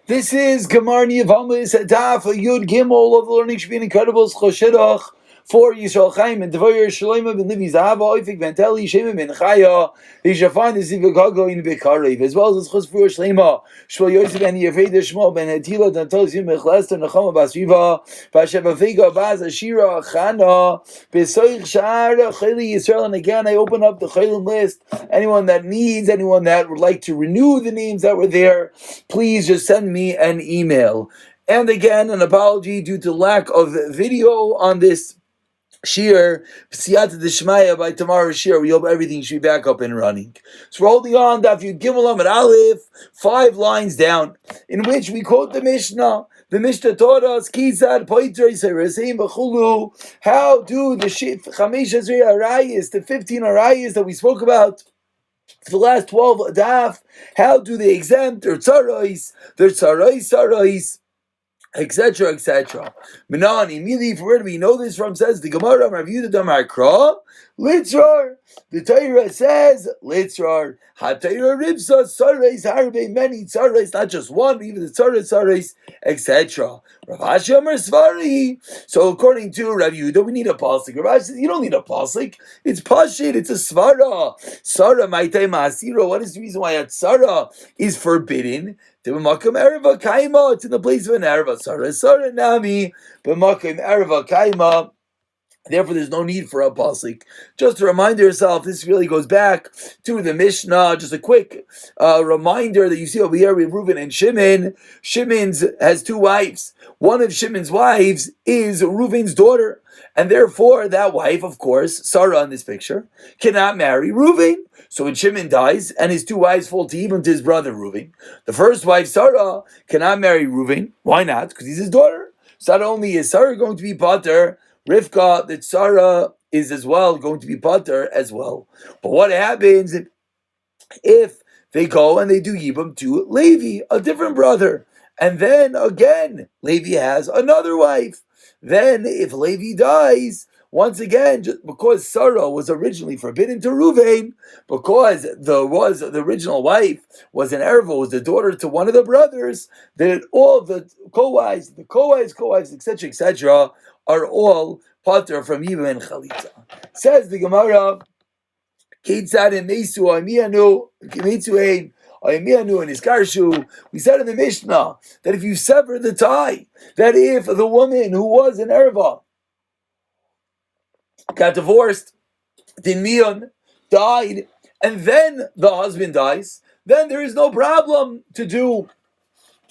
This is Gemara Yevamos Daf Yud Gimel. All of the learning should be an incredible Choshidach for Yisrael Chaim and Devoyer Shlomo ben Levi Zahava Oifik Venteli Shema ben Chaya. You shall find this in Vikago in Bikarev as well as Chos for Shlema Shmuel Yosef ben Yeved Shmuel ben Hatila Dantos Yim Mechlester Nechama Basviva Vasheva Figa Baz Ashira Chana Besoich Shar Chayli Yisrael. And again, I open up the Chaylim list. Anyone that would like to renew the names that were there, please just send me an email. And again, an apology due to lack of video on this Shir, Siyata Deshmaya, by tomorrow's Shir. We hope everything should be back up and running. So we're holding on, Daf Yud Gimel Amud Aleph, 5 lines down, in which we quote the Mishnah. The Mishnah taught us, Kizad Poiter Yisrael B'chulu. How do the Chamesh Arayis, the 15 Arayis that we spoke about for the last 12 daf, how do they exempt their tzarais, etc., etc. Menan, immediately, from where do we know this from? Says the Gemara, Rav Yehuda Damar Kra, Litzrar. The Torah says, Litzrar. HaTorah Ribsa, Tzarais, Harbe, many Tzarais, not just one, even the Tzarais, etc. Rav Ashi Amar Svari. So according to Rav Yehuda, we need a pasuk. Rav Ashi says, you don't need a pasuk. It's pashit, it's a svara. Sara, Maitai Masiro. What is the reason why a tzara is forbidden? It's in the place of an erva. Sara nami, b'makom erva kaima. Therefore, there's no need for a pasuk. Just to remind yourself, this really goes back to the Mishnah. Just a quick reminder that you see over here with Reuven and Shimon. Shimon has 2 wives. One of Shimon's wives is Reuven's daughter. And therefore, that wife, of course, Sarah in this picture, cannot marry Reuven. So when Shimon dies and his 2 wives fall to even to his brother Reuven, the first wife, Sarah, cannot marry Reuven. Why not? Because he's his daughter. So not only is Sarah going to be pater, Rivka, that Sarah is as well going to be pater as well. But what happens if they go and they do Yibam to Levi, a different brother? And then again, Levi has another wife. Then if Levi dies, once again, just because Sarah was originally forbidden to Reuven, because the original wife was an erva, was the daughter to one of the brothers, then all the co-wives, etc., are all pater from Yibam and Chalitza. Says the Gemara, we said in the Mishnah that if you sever the tie, that if the woman who was an erva got divorced, Dinmion died, and then the husband dies, then there is no problem to do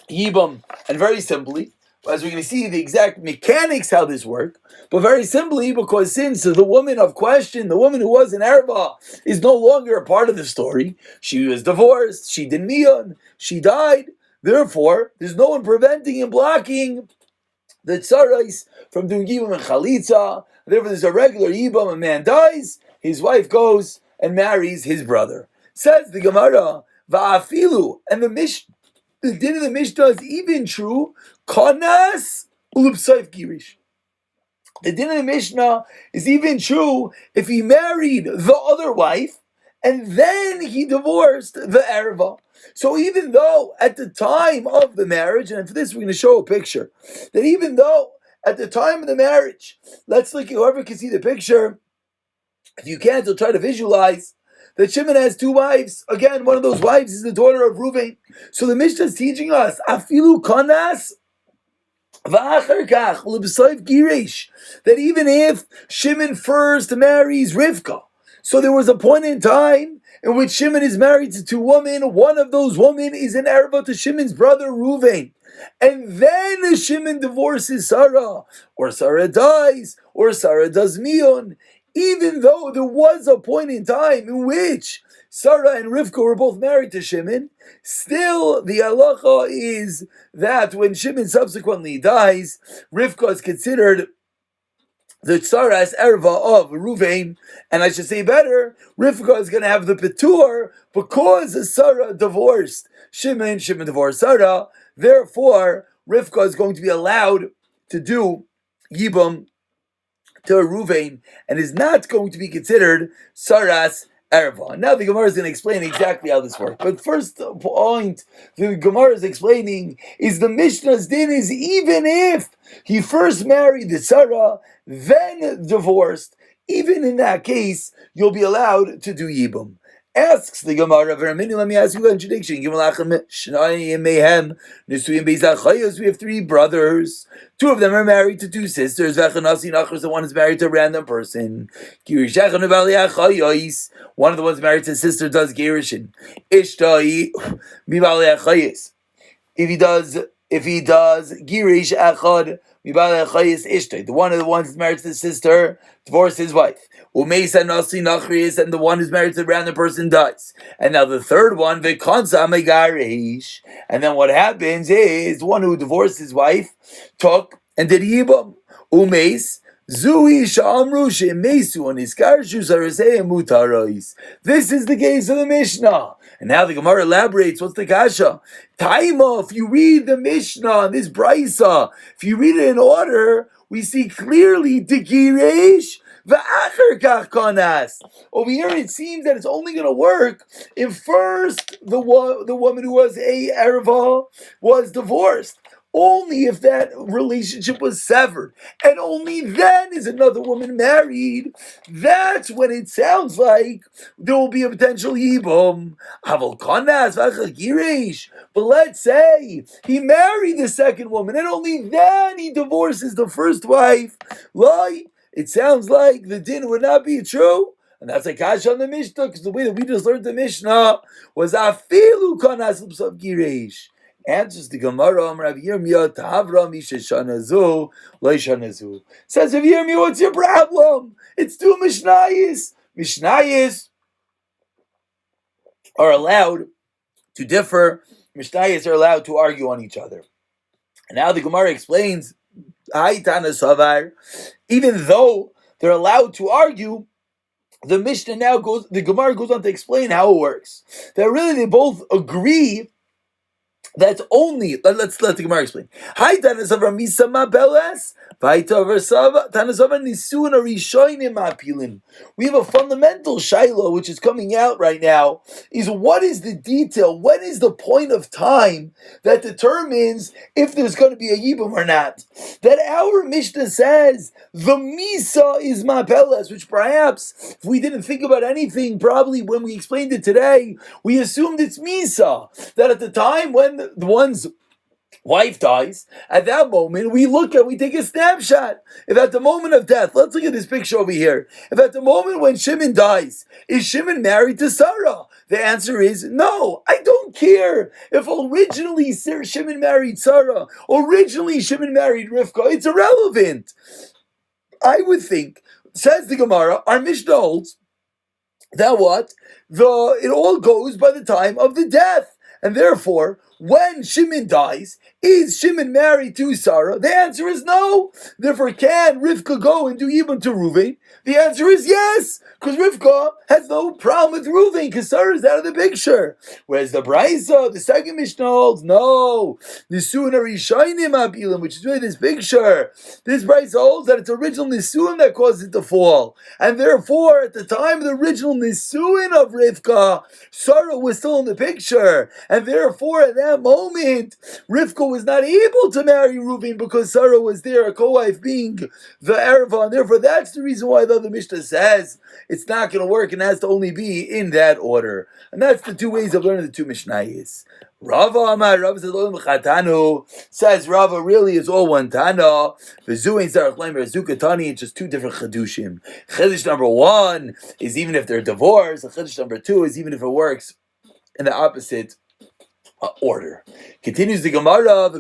Yibam. And very simply, as we're going to see the exact mechanics how this works, but very simply, because since the woman of question, the woman who was an erva, is no longer a part of the story, she was divorced, she did mion, she died, therefore, there's no one preventing and blocking the tzarais from doing yibam and chalitza. Therefore, there's a regular yibam, a man dies, his wife goes and marries his brother. Says the Gemara, va'afilu, and the din of the Mishnah is even true, kanas ulupsaif girish. The din of the Mishnah is even true if he married the other wife and then he divorced the erva. So even though at the time of the marriage, and for this we're going to show a picture, that even though at the time of the marriage, let's look at whoever can see the picture, if you can't, you'll try to visualize that Shimon has 2 wives. Again, one of those wives is the daughter of Reuven. So the Mishnah is teaching us, afilu kanas that even if Shimon first marries Rivka, so there was a point in time in which Shimon is married to 2 women, one of those women is an erva to Shimon's brother Reuven, and then Shimon divorces Sarah, or Sarah dies, or Sarah does mion, even though there was a point in time in which Sarah and Rivka were both married to Shimon, still the halacha is that when Shimon subsequently dies, Rivka is considered the tzaras erva of Ruvain, and I should say better, Rivka is going to have the petur because Sarah divorced Shimon, Shimon divorced Sarah, therefore Rivka is going to be allowed to do Yibam to Ruvain, and is not going to be considered tzaras Erva. Now the Gemara is going to explain exactly how this works. But first point the Gemara is explaining is the Mishnah's din is even if he first married the Sarah, then divorced, even in that case, you'll be allowed to do Yibum. Asks the Gemara, let me ask you a contradiction. We have three brothers. Two of them are married to two sisters. The one is married to a random person. One of the ones married to a sister does Gerishin. If he does Girish Echad, the one of the ones married to the sister divorced his wife. And the one who's married to the random person dies. And now the third one, and then what happens is the one who divorced his wife took and did Yibam. Umeis. This is the case of the Mishnah. And now the Gemara elaborates, what's the kasha? Taima, if you read the Mishnah, this Braisa, if you read it in order, we see clearly Tekiresh v'acher kach kanas. Over here it seems that it's only going to work if first the woman who was a Erva was divorced. Only if that relationship was severed, and only then is another woman married. That's when it sounds like there will be a potential yibum. But let's say he married the second woman, and only then he divorces the first wife. It sounds like the din would not be true. And that's a kasha on the Mishnah, because the way that we just learned the Mishnah was afilu kanas l'psav gireish. Answers the Gemara, Rav Yirmiyah, Ta'avra Misha Shanazu, Loi Shanazu. Says Rav Yirmiyah, what's your problem? It's two Mishnayos. Mishnayos are allowed to differ. Mishnayos are allowed to argue on each other. And now the Gemara explains, Hai Tana Savar, even though they're allowed to argue, the Mishnah now goes, the Gemara goes on to explain how it works. That really they both agree. That's only, let's let the Gemara explain. Hi, Tanasava Misama Beles. We have a fundamental shaila which is coming out right now, is what is the detail, when is the point of time that determines if there's going to be a yibum or not. That our Mishnah says the Misa is Mapeles, which perhaps, if we didn't think about anything, probably when we explained it today, we assumed it's Misa. That at the time when the one's wife dies, at that moment we take a snapshot. If at the moment of death, let's look at this picture over here. If at the moment when Shimon dies, is Shimon married to Sarah? The answer is no. I don't care if originally Shimon married Sarah, originally Shimon married Rivka. It's irrelevant. I would think, says the Gemara, our Mishnah holds that it all goes by the time of the death. And therefore, when Shimon dies, is Shimon married to Sarah? The answer is no. Therefore, can Rivka go and do Yibum to Reuven? The answer is yes, because Rivka has no problem with Reuven, because Sarah is out of the picture. Whereas the Braisa, the second Mishnah holds, no. Nisuin Arishainim Abilim, which is really this picture. This Braisa holds that it's original Nisuin that caused it to fall. And therefore, at the time of the original Nisuin of Rivka, Sarah was still in the picture. And therefore, at that moment, Rivka was not able to marry Reuven because Sarah was there, a co-wife being the Erva, and therefore that's the reason why the Mishnah says it's not going to work and has to only be in that order. And that's the two ways of learning the two Mishnayos. Rava Amar, Rava says Rava really is all one Tana. It's just two different Chedushim. Chedush number one is even if they're divorced, and Chedush number two is even if it works in the opposite order. Continues the Gemara,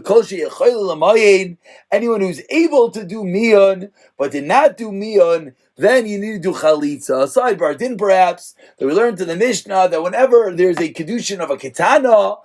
anyone who's able to do miyon but did not do miyon, then you need to do chalitza. A sidebar, din perhaps, that we learned in the Mishnah that whenever there's a kedushin of a ketana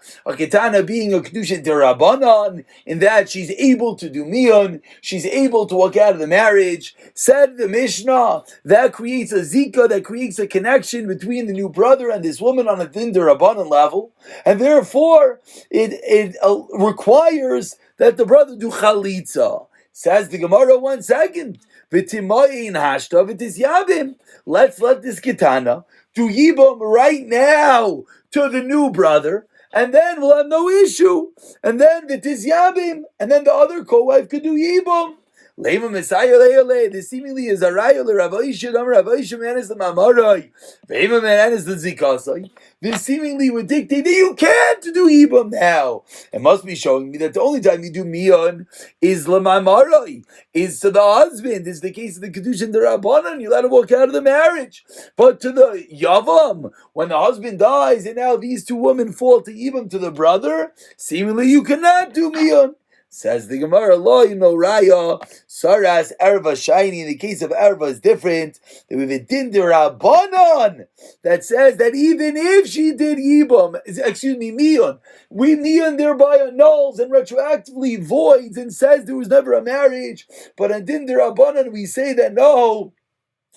being a kedushin derabanan, in that she's able to do miyon, she's able to walk out of the marriage, said the Mishnah, that creates a zika, that creates a connection between the new brother and this woman on a din derabanan level, and therefore it requires that the brother do chalitza. Says the Gemara, 1 second. V'timayin hashta v'tisyabim. Let's let this Ketana do Yibam right now to the new brother, and then we'll have no issue. And then the Tizyabim, and then the other co-wife could do Yibam. Lema Messiah Leole, this seemingly is a Raya Ravayishim, Ravayishim Manis the Mamarai, Vema Manis the Zikasai. This seemingly would dictate that you can't do Yibam now. It must be showing me that the only time you do Mion is Lamamarai, is to the husband. It's the case of the Kedushin and the Rabbanan, you let him walk out of the marriage. But to the Yavam, when the husband dies and now these two women fall to Yibam to the brother, seemingly you cannot do Mion. Says the Gemara, law, Raya, Saras, Erva, shiny. In the case of Erva is different. There was a din Rabbanan that says that even if she did Yibam, Mion, Mion thereby annuls and retroactively voids and says there was never a marriage. But on din Rabbanan we say that no,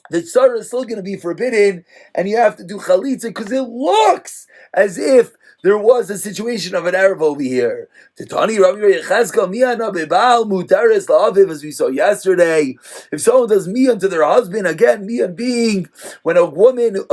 the tzara is still going to be forbidden, and you have to do chalitza because it looks as if there was a situation of an Arab over here. Titani Rabbi Yechezkel Miyana Bebal Mutaris La'aviv, as we saw yesterday. If someone does Miyan to their husband, again, Miyan being when a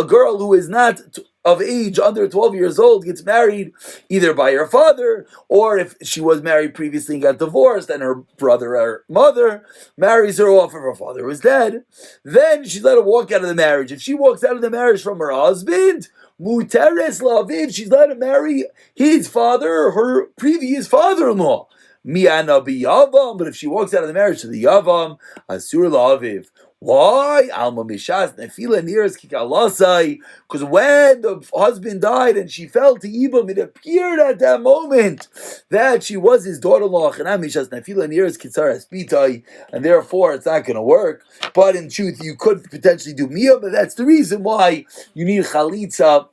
girl who is not of age, under 12 years old, gets married either by her father, or if she was married previously and got divorced, and her brother or mother marries her off if her father was dead, then she's let her walk out of the marriage. If she walks out of the marriage from her husband, Muteres Laviv, she's let him marry his father, her previous father-in-law. Miana Yavam, but if she walks out of the marriage to the Yavam, Asur Laviv. Why? Alma Mishas Nefila Nears Kikalasai. Because when the husband died and she fell to Yibam, it appeared at that moment that she was his daughter-in-law. Mishas Nefila Nears Kitzaras Pitai, and therefore it's not going to work. But in truth, you could potentially do Miyah, but that's the reason why you need Chalitza.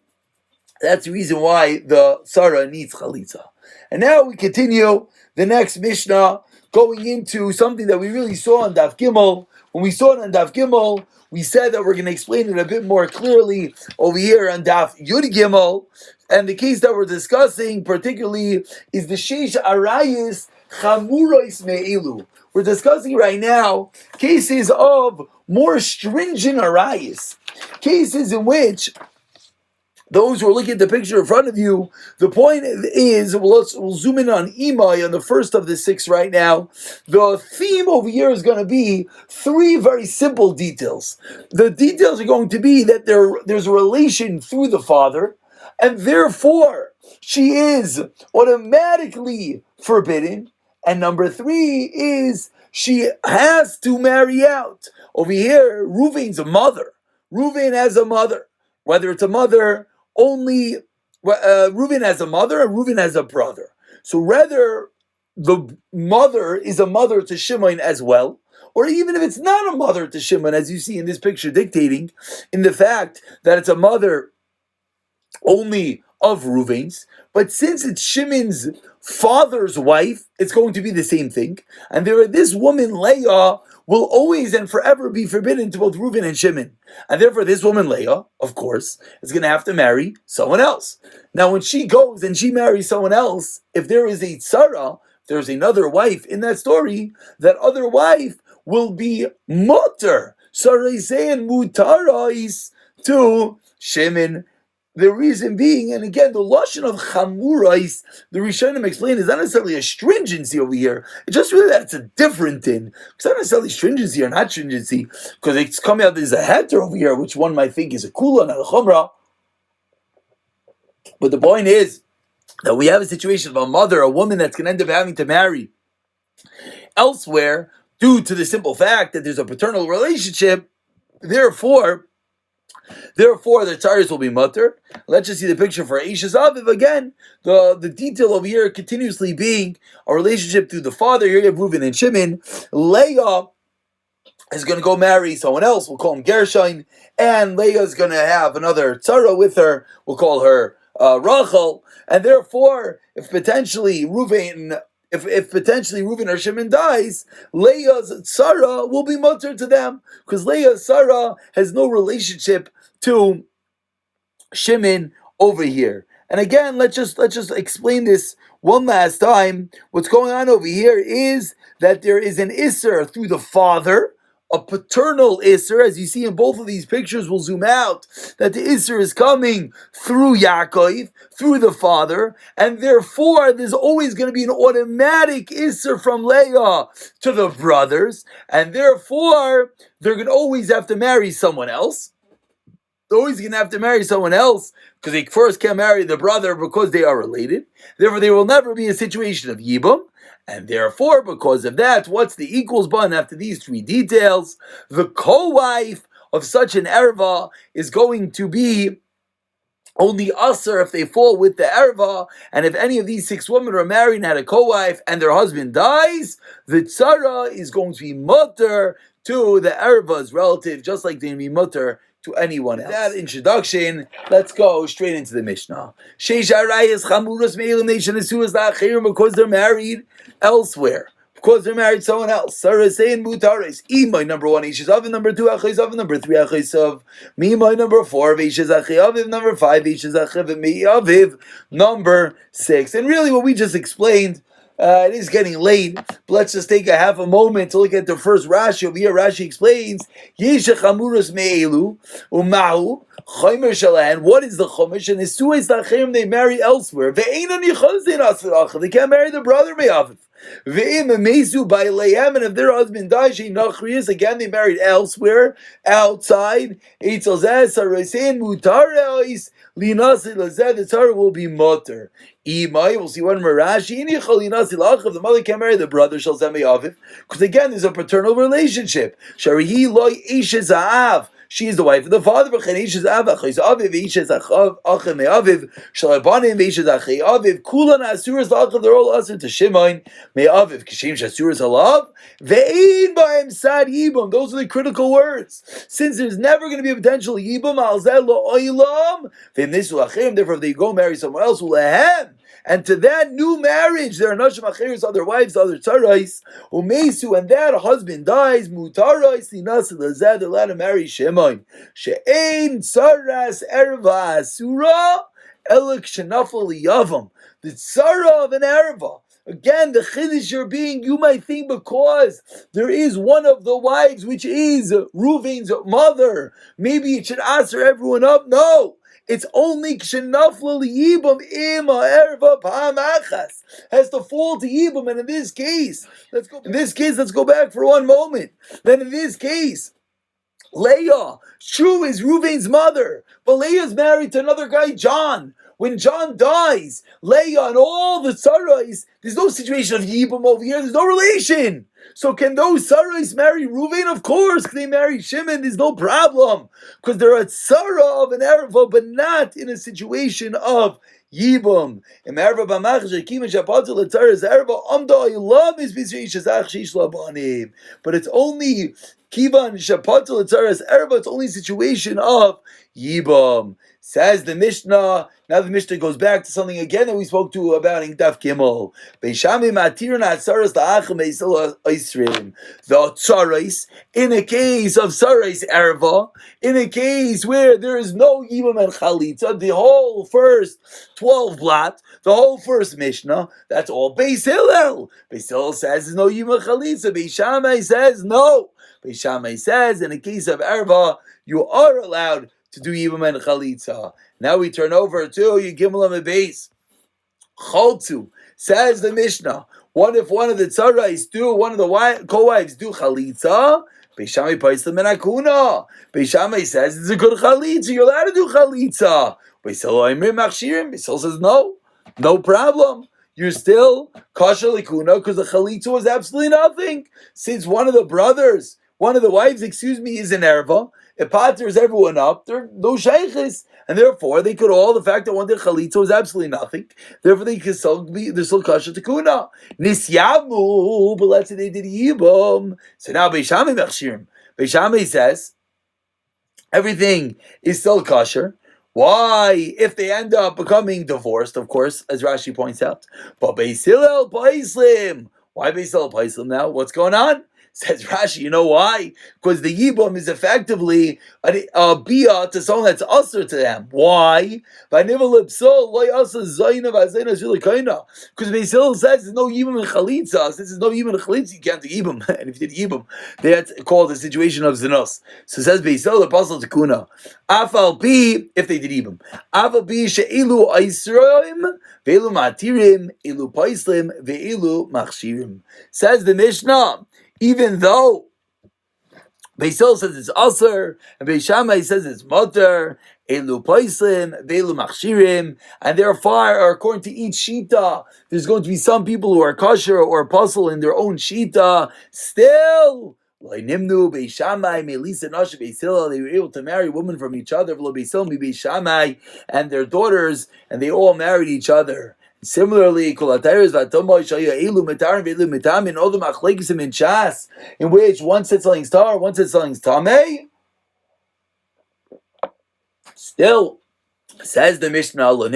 That's the reason why the Sarah needs Chalitza. And now we continue the next Mishnah, going into something that we really saw in Daf Gimel. When we saw it on Daf Gimel, we said that we're going to explain it a bit more clearly over here on Daf Yud Gimel. And the case that we're discussing particularly is the Sheish Arayis Chamurois Me'ilu. We're discussing right now cases of more stringent Arayis. Cases in which those who are looking at the picture in front of you, the point is, we'll zoom in on Imai on the first of the 6 right now. The theme over here is going to be 3 very simple details. The details are going to be that there's a relation through the father, and therefore she is automatically forbidden. And number 3 is she has to marry out. Over here, Reuven's a mother. Reuven has a mother. Whether it's a mother, only Reuven has a mother and Reuven has a brother. So whether the mother is a mother to Shimon as well, or even if it's not a mother to Shimon, as you see in this picture dictating, in the fact that it's a mother only of Reuven's, but since it's Shimon's father's wife, it's going to be the same thing. And this woman, Leah, will always and forever be forbidden to both Reuven and Shimon. And therefore this woman, Leah, of course, is going to have to marry someone else. Now when she goes and she marries someone else, if there is a tzara, there's another wife in that story, that other wife will be mutter. Saraisein mutarais to Shimon. The reason being, and again, the lashon of chamurais, the Rishonim explain, is not necessarily a stringency over here. It's just really that it's a different thing. It's not necessarily stringency or not stringency, because it's coming out there's a heter over here, which one might think is a kula, not a chumrah. But the point is that we have a situation of a mother, a woman that's going to end up having to marry elsewhere due to the simple fact that there's a paternal relationship. Therefore, the tzaris will be mutter. Let's just see the picture for Eishes Aviv again. The detail over here continuously being a relationship through the father. Here you have Reuven and Shimon. Leah is going to go marry someone else. We'll call him Gershon. And Leah is going to have another tzara with her. We'll call her Rachel. And therefore, if potentially Reuven or Shimon dies, Leah's tzara will be mutter to them, because Leah's tzara has no relationship to Shimon over here. And again, let's just explain this one last time. What's going on over here is that there is an isser through the father, a paternal isser, as you see in both of these pictures. We'll zoom out that the isser is coming through Yaakov, through the father, and therefore there's always going to be an automatic isser from Leah to the brothers, and therefore they're going to always have to marry someone else. They're always going to have to marry someone else because they first can't marry the brother because they are related. Therefore, there will never be a situation of Yibum. And therefore, because of that, what's the equals button after these three details? The co-wife of such an erva is going to be only usher if they fall with the erva, and if any of these 6 women are married and had a co-wife and their husband dies, the tzara is going to be mutter to the erva's relative, just like they be mutter to anyone else. That introduction, let's go straight into the Mishnah. Because they're married elsewhere. Because they're married to someone else. Sarasein mutaris. Imay number 1, Ishazav number 2, Achizav number 3, Achizav. Mimay number 4, Ishazachiaviv number 5, Ishazachiv Miyaviv number 6. And really what we just explained, it is getting late, but let's just take a half a moment to look at the first Rashi. Over here, Rashi explains, Yesha chamuras me'elu, u'mahu, chaymer shalahan. What is the chumash? And Nesuas lachem, they marry elsewhere. Ve'enon yichazin asaracha. They can't marry the brother me'aviv. Ve'im amezu by lehem, and if their husband dies, she nachriyas, again they married elsewhere, outside. Eitzel zeh, sarasein mutarais, linasi lazeh, the tzara will be mutter. We'll see one Marashi. If the mother can't marry the brother, shall send me aviv, because again, there's a paternal relationship. Sharihi loy ishes. She is the wife of the father. They're all usher to Shimon. Those are the critical words. Since there's never going to be a potential yibum, therefore if they go marry someone else, and to that new marriage, there are nashim acheres, other wives, other tzarais, umesu, and that husband dies, mutarais, linas lazed, they're allowed to marry Shimon. She'ein tzaras erva asura, elik shenafal liyavam. The tzara of an erva. Again, the chiddush you're being, you might think because there is one of the wives, which is Reuven's mother, maybe it should answer everyone up. No. It's only kshenafla liyibam ima erva pa'amachas has to fall to yibam, and in this case, let's go back for one moment. Then in this case, Leah, true, is Reuven's mother, but Leah's married to another guy, John. When John dies, Leah and all the tzarais, there's no situation of yibam over here. There's no relation. So can those tzarais marry Reuven? Of course. Can they marry Shimon? There's no problem. Because they're a tzara of an erva, but not in a situation of yibam. But it's only kivan shapatul tzaras erva. It's only a situation of yibam. Says the Mishnah. Now the Mishnah goes back to something again that we spoke to about in Daf Gimel. The tzarais, in a case of tzarais erva, in a case where there is no yibam and chalitza, the whole first 12 blot, the whole first Mishnah, that's all Beis Hillel. Beis Hillel says there's no yibam and chalitza. Beis Shammai says no. Beis Shammai says in a case of erva, you are allowed to do yibam and chalitza. Now we turn over to Yigimel Beis. Choltu, says the Mishnah. What if one of the tzarais do, one of the co-wives do chalitza? Beis Shammai paislim and akuna. Beis Shammai says it's a good chalitza. You're allowed to do chalitza. Beis Hillel says no problem. You're still kosher likuna because the chalitza was absolutely nothing. Since one of the wives, is an erva. It patters everyone up. They're no sheiches, and therefore they could all. The fact that one did chalitza was absolutely nothing. Therefore, they're still kosher tikuna. Nisyamu, but let's say they did yibam. So now Beis Shammai machshirim. Beis Shammai says everything is still kosher. Why? If they end up becoming divorced, of course, as Rashi points out. But Beis Hillel paislim. Why Beis Hillel paislim now? What's going on? Says Rashi, you know why? Because the Yibum is effectively a bia to someone that's usher to them. Why? Because Beis Hillel says there's no Yibum in Chalitza. Since there's no Yibum in Chalitza, you can't do Yibum. And if you did Yibum, that's called a situation of Zenos. So it says Beis Hillel, the Apostle Tikuna. Afal Pi, if they did Yibum. Afal Pi she'ilu Aisroim, ve'ilu Matirim, ilu Paislim, ve'ilu Machshirim. Says the Mishnah, even though Beis Hillel says it's Aser, and Beis Shammai says it's Mutter, Elu Paislim, Velu Machshirim, and therefore, according to each Shita, there's going to be some people who are kosher or puzzle in their own Shita. Still, Nimnu, Beis Shammai, Melisa, Nasha, Beis Hillel, they were able to marry women from each other, Beis Hillel, Beis Shammai, and their daughters, and they all married each other. Similarly, in which one said something's tar, one said something's tameh. Still, says the Mishnah, they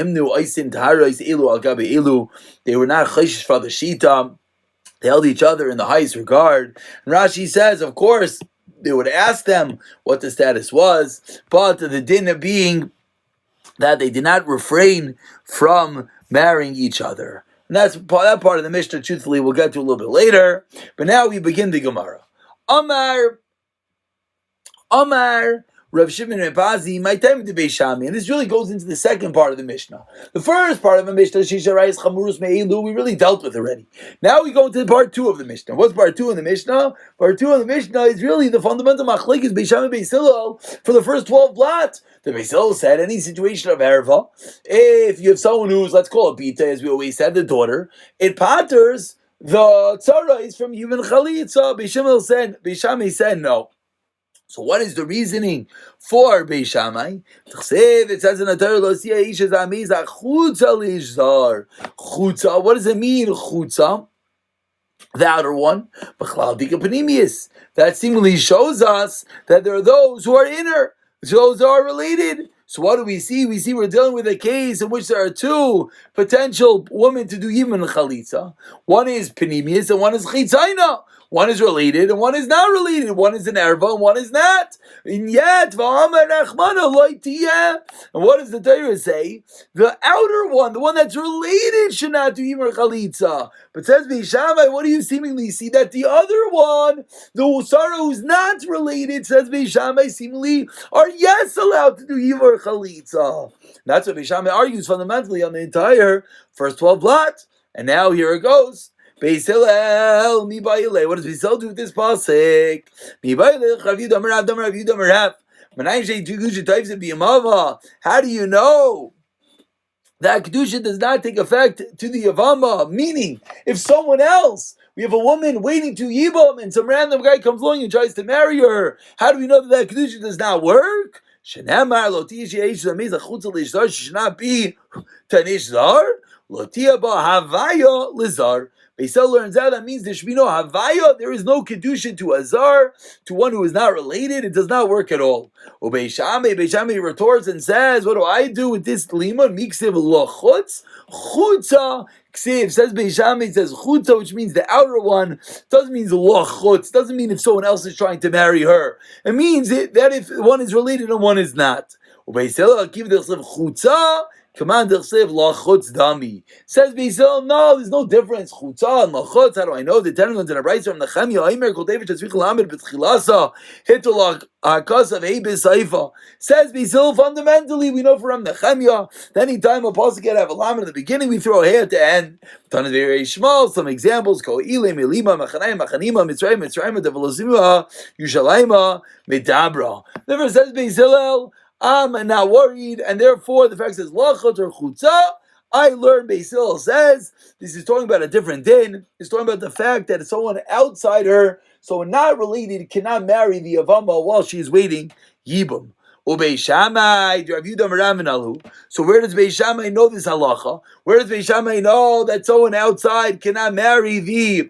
were not chayshish for the shita. They held each other in the highest regard. And Rashi says, of course, they would ask them what the status was, but the din of being that they did not refrain from marrying each other. And that part of the Mishnah, truthfully, we'll get to a little bit later. But now we begin the Gemara. Amar, Rav Shimon Repazi, my time to Beis Shammai, and this really goes into the second part of the Mishnah. The first part of the Mishnah, Shisha Rayis Chamurus Me'ilu, we really dealt with already. Now we go into part two of the Mishnah. What's part two in the Mishnah? Part two of the Mishnah is really the fundamental machlekes Beis Shammai Beis Hillel for the first 12 blot. The Beis Hillel said any situation of erva, if you have someone who's, let's call it bita, as we always said, the daughter, it patters the tzara is from even chalitza. Beis Shammai said no. So what is the reasoning for Beis Shammai? It says in the Torah, chutza. What does it mean, chutza? The outer one. That seemingly shows us that there are those who are inner, those are related. So what do we see? We see we're dealing with a case in which there are two potential women to do even chalitza. One is penimius and one is chitzaina. One is related and one is not related. One is an erva and one is not. And yet, and what does the Torah say? The outer one, the one that's related, should not do even chalitza. But says Beis Shammai, what do you seemingly see? That the other one, the usara who's not related, says Beis Shammai, seemingly are yes allowed to do even chalitza. That's what Beis Shammai argues fundamentally on the entire first 12 blot. And now here it goes. Beis Hillel, mi ba'ilei. What does Beis Hillel do with this pasuk? Mi ba'ilei, Rav Yudah Rav Yudah Rav. How do you know that kedusha does not take effect to the Yevama? Meaning, if someone else, we have a woman waiting to yibam, and some random guy comes along and tries to marry her, how do we know that kedusha does not work? Shenamar lo tiyah she should not be tanish zar. Lo tiyah ba havaya lizar. Beis Hillel learns out that means there should be no havaya. There is no kedusha to azar, to one who is not related. It does not work at all. Beis Shammai retorts and says, "What do I do with this liman? Miksiv lo chutz chutza." Ksiv says Beis Shammai says chutza, which means the outer one. Doesn't mean lo chutz. Doesn't mean if someone else is trying to marry her. It means that if one is related and one is not. Beis Hillel give the chutza. Commander Siv lachutz dami. Says Beis Hillel, no, there's no difference. Chutza and lachutz. How do I know? The Tanakh in a brayso from Nehemiah. Aimer kol David tzvich lamed b'tchilasa hitol hakas of hebes saifa. Says Beis Hillel, fundamentally, we know from Nehemiah that any time a pasuk can have a lamed at the beginning, we throw a hay at the end. Tana very small. Some examples: Ko ilem elima machanayim machanima mitzrayim mitzrayim develozimah Yushalayma medabra. Never says Beis Hillel, I'm not worried, and therefore the fact says lachot or chutza. I learned Beis Hillel says this is talking about a different din. It's talking about the fact that someone outside her, someone not related, cannot marry the Yevama while she is waiting yibum. Beis Shammai, so where does Beis Shammai know this halacha? Where does Beis Shammai know that someone outside cannot marry the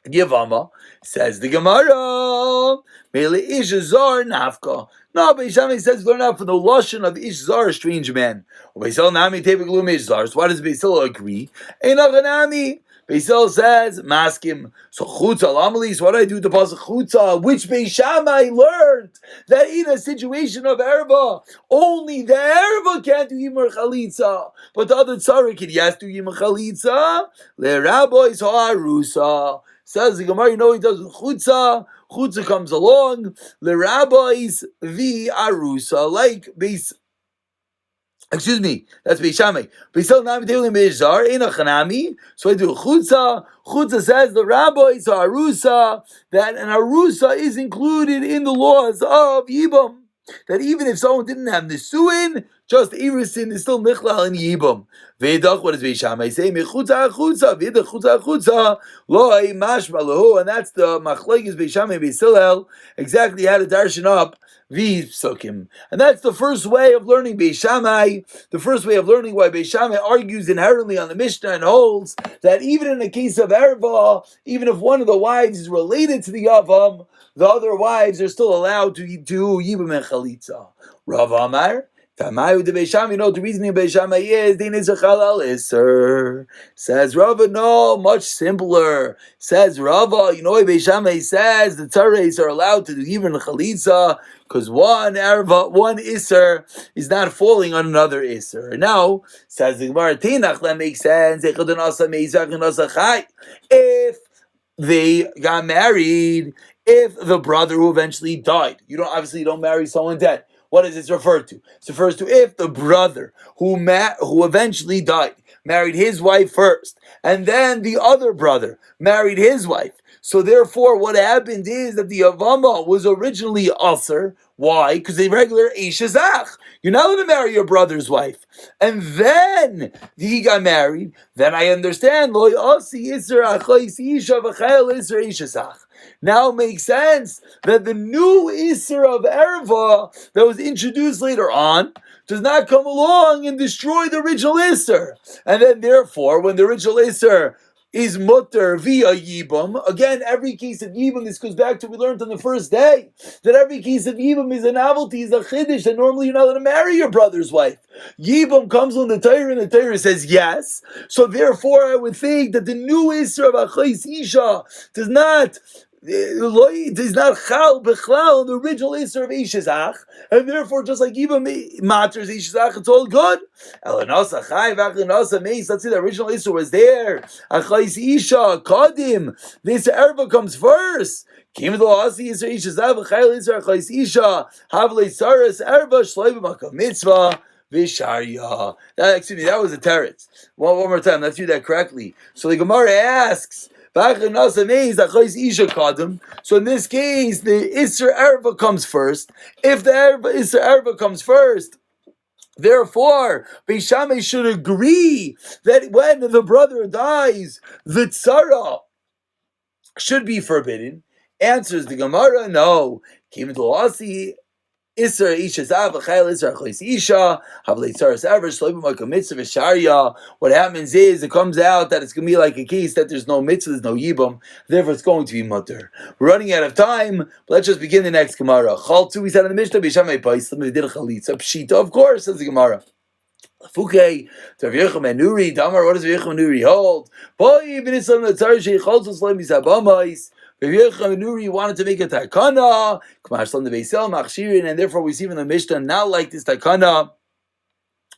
Yevama? Says the Gemara, Mele ish zar nafka. No, Beis Shammai says learn out from the lashon of ish zar, a strange man. Beis Hillel nami tevik lum ish zar. So why does Beis Hillel agree? Einach nami. Beisil says, maskim. So chutza lamalis, what do I do with the pasuk chutza? Which Beis Shammai learned that in a situation of erva, only the erva can do yimur chalitza, but the other tzara can yes do yimur chalitza. Le rabbis ha'arusa. Says the Gemara, you know he does with chutza. Chutza comes along. Le rabbis the arusa, like base. Excuse me, that's Beis Shammai. Beisil nami teilim beizar ina chanami. So I do chutza. Chutza says the rabbis are arusa, that an arusa is included in the laws of yibam. That even if someone didn't have nisuin, just irisin is still nichlal in yibam. Ve'edach, what does Beis Shammai say? Mechutza chutza, ve'edach chutza chutza, loy mashma lahu, and that's the machlekes Beis Shammai Beis Hillel, exactly how to darshan up v'psukim. And that's the first way of learning Beis Shammai, the first way of learning why Beis Shammai argues inherently on the Mishnah and holds that even in the case of erva, even if one of the wives is related to the yavam, the other wives are still allowed to do yibam and chalitza. Rav Amar, Tamayu de Beis Shammai, you know the reasoning of Beis Shammai is din is a halal iser. Says Rava, no, much simpler. Says Rava, you know what Beis Shammai says the tzareis are allowed to do yibam and chalitza because one erva, one iser is not falling on another iser. Now says the Gemara, Tinach, that makes sense. If they got married, if the brother who eventually died, you don't marry someone dead. What does this refer to? It refers to if the brother who eventually died married his wife first, and then the other brother married his wife. So therefore, what happened is that the Yevama was originally Aser. Why? Because the regular Ishazach. You're not allowed to marry your brother's wife. And then he got married. Then I understand. Now it makes sense that the new Isser of Erva that was introduced later on does not come along and destroy the original Isser. And then therefore, when the original Isser is mutter via yibam. Again, every case of yibam, this goes back to what we learned on the first day, that every case of yibam is a novelty, is a chiddush, and normally you're not allowed to marry your brother's wife. Yibam comes on the Torah, and the Torah says yes. So therefore, I would think that the new Isra of Achais Isha does not chal bechlal the original Isra of Ishazach, and therefore, just like Yibam matters Ishazach, it's all good. Elanasa Chai, Vachlanasa Meis, let's say the original Isra was there. Achais Isha, Kadim, this Erva comes first. Came to the Asi Isra Ishazav, Chayil Isra Achais Isha, Havle Saras Erva, Shloim Makam Mitzvah. Visharya. That was a teretz. One more time, let's do that correctly. So the Gemara asks, so in this case, the Isser Erva comes first. If the Isser Erva comes first, therefore, Beis Shammai should agree that when the brother dies, the tzara should be forbidden. Answers the Gemara, no. Came to Asi. Isra Isha Zav Chayil Isra Chayis Isha Havlei Tzaras Ever Shloim Makam Mitzvah Visharya. What happens is it comes out that it's going to be like a case that there's no mitzvah, there's no yibam, therefore it's going to be mutter. We're running out of time, but let's just begin the next Gemara. Chaltu, we said in the Mishnah, Beis Shammai Paislim, we did a chalitza pshita, of course, says the Gemara. Fuke, Rav Yochanan ben Nuri, Damar, what does Rav Yochanan ben Nuri hold? Boy, ben Islam Natzar Sheichol Tzlaim Yisabamais. Rav Yochanan ben Nuri wanted to make a takana, and therefore we see from the Mishnah not like this takana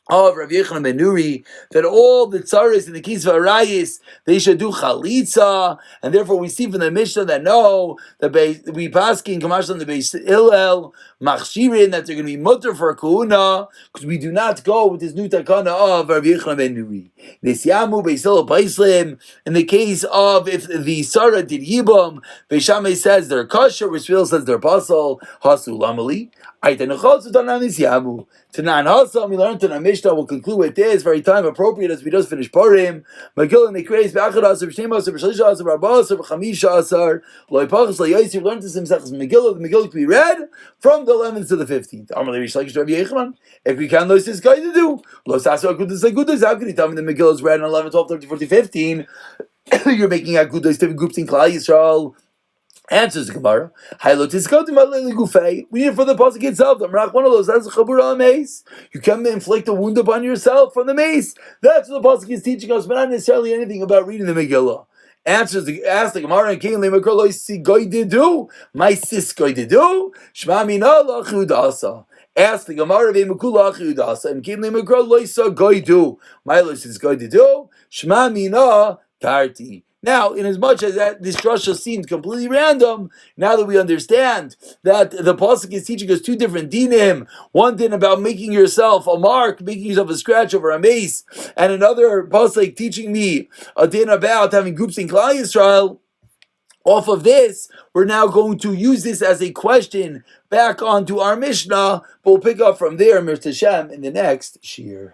of Rav Yochanan ben Nuri that all the tzaris in the case of arayis they should do chalitza, and therefore we see from the Mishnah that no, we paskin kamash on the Beis Hillel machshirin that they're going to be mutter for a kahuna because we do not go with this new takana of Rav Yochanan ben Nuri. Nisyamu Beis Hillel Paislim in the case of if the Sarah did yibam, Beis Shammai says they're kosher, Beis Hillel says they're basal hasu lamali. Tanan Hasam, we learned in our Mishnah, we'll conclude with this, very time appropriate as we just finished Purim. Megillah and the Kreis, Be'achad Asar, B'shnei Asar, B'shalish Asar, B'arba Asar, B'chamisha Asar, Loi Pachas, Loi Yosef, we learned this in Mesechus Megillah, the Megillah can be read from the 11th to the 15th. Amar Levi Shalish Rabbi Yechanan, if we can, Lois is going to do. Los Asar, Agudas, how can you tell me the Megillah is read on 11, 12, 13, 14, 15? You're making Agudas, different groups in Klal Yisrael. Answers the Gemara. We need it for the pasuk itself. One of those. That's a chabura mace. You come to inflict a wound upon yourself from the mace. That's what the pasuk is teaching us, but not necessarily anything about reading the Megillah. Ask the Gemara and King Lemakro si goy do. My sis goy do. Shma mina lachudasa. Ask the Gemara ve'mekula lachudasa. And King Lemakro loisa goy do. My lois is goy do. Shma mina tarti. Now, in as much as this drasha seemed completely random, now that we understand that the pasuk is teaching us two different dinim, one din about making yourself a mark, making yourself a scratch over a mace, and another pasuk teaching me a din about having groups in Klal Yisrael. Off of this, we're now going to use this as a question back onto our Mishnah, but we'll pick up from there, Mir Tashem, in the next shiur.